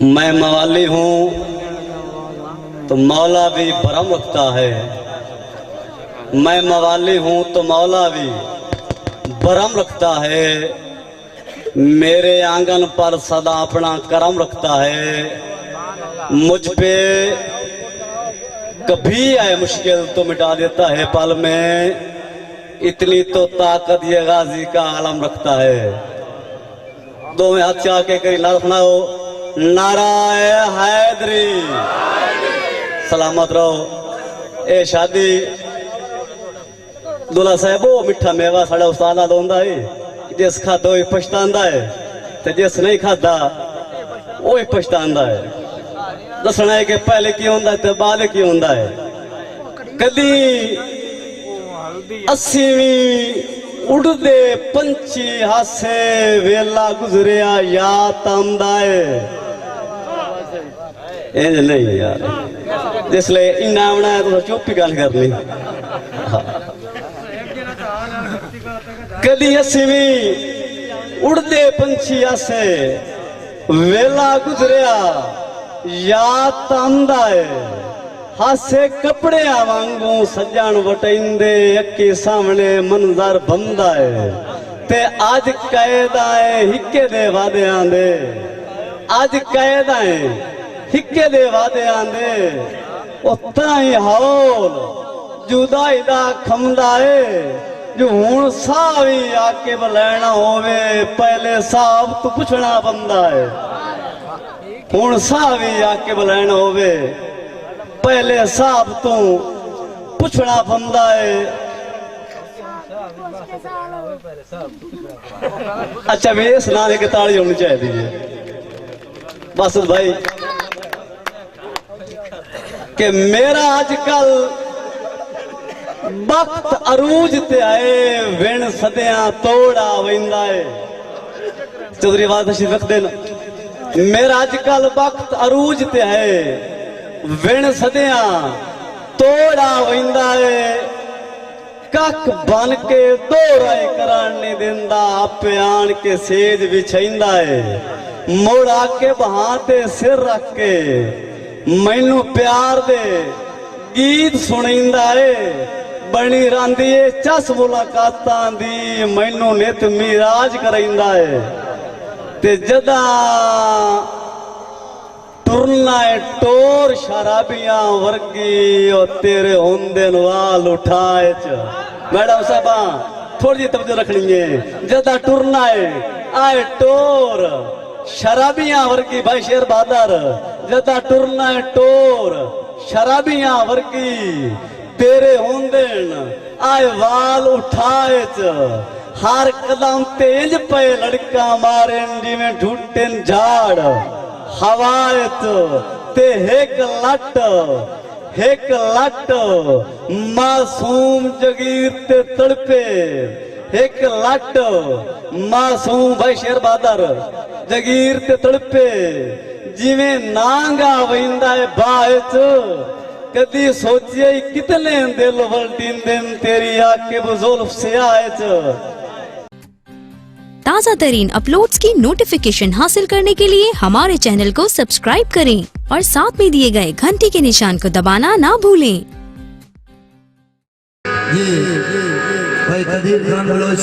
मैं मवाली हूँ तो मौला भी भरम रखता है। मैं मवाली हूँ तो मौला भी भरम रखता है। मेरे आंगन पर सदा अपना करम रखता है। मुझ पे कभी आए मुश्किल तो मिटा देता है पल में। इतनी तो ताकत ये गाजी का आलम रखता है। दो में हाथ आके करी नारा सुनाओ, नाराए हैदरी। सलामत रहो। ए शादी दूल्हा साहब वो मिठा मेवा साढ़ा उस्ताद आंदा है। जिस खादा वो पछतांदा है ते जिस नहीं खाता वो पछतांदा है। दसना है कि पहले की होंदा ते बाद की होंदा है। कदी 80वीं उड़दे पंछी हासे वेला गुजरिया याद आंदा है। इंज नहीं यार, जिसले इन्ना आना है तो चुप ही गल करनी। कदी 80वीं उड़दे पंछी हासे वेला गुजरिया याद आंदा है। हासे कपड़े वांगू सजन वटेंदे अक्की सामने मंजर बंदा है। ते आज कैदा है हिक्के दे वादे आंदे। आज कैदा है हिक्के दे वादे आंदे। ओ ताई हौल जुदाई दा खमदा है। जो हुण सावी आके बलैना होवे पहले साहब तू पुछना बंदा है। हुण सावी आके बलैना होवे पहले साहब तू पुछना बंदा है। अच्छा वे सुनाने की ताली होनी चाहिए बस भाई कि मेरा आजकल वक्त अरूज ते आए विण सदियां तोड़ा वेंदा है। चौधरी बात रख देना। मेरा आजकल वक्त अरूज ते है विण सदियां तोड़ा वेंदा है। कख बन के दोराए करान नहीं देंदा आपे आन के सेज बिछाइंदा है। मुड़ आके बहाते सिर रख के मैनू प्यार दे गीत सुनिंदा है। बनी रांदी चस मुलाकातां दी मैनू नित मिराज कराइंदा है। ते जदा टुरना है टोर शराबियां वर्गी और तेरे होंदे वाल उठाए च। मैडम साहबा थोड़ी जी तवज्जो रखनी है। जदा टुरना है आए टोर शराबियां वर्गी भाई शेर बहादुर। जदा टुरना है टोर शराबियां वर्गी तेरे होंदे आए वाल उठाए च। हर कदम तेज पे लड़का मारे जिमें ढूंढन झाड़ हवायत ते एक लट मासूम जगीर ते तड़पे। एक लट मासूम भाई शेर बहादुर जगीर ते तड़पे जिमें नांगा वेंदा है बायच। कदी सोचिए कितने दिल वल्टीन दिन तेरी आके बुजुल्फ से आए च। ताज़ा तरीन अपलोड्स की नोटिफिकेशन हासिल करने के लिए हमारे चैनल को सब्सक्राइब करें और साथ में दिए गए घंटी के निशान को दबाना ना भूलें। ये भाई Qadir Khan Baloch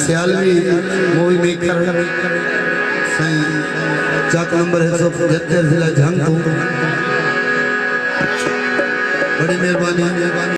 Sialvi movie maker Chak number है 175 जिला जंग। बड़ी मेहरबानी।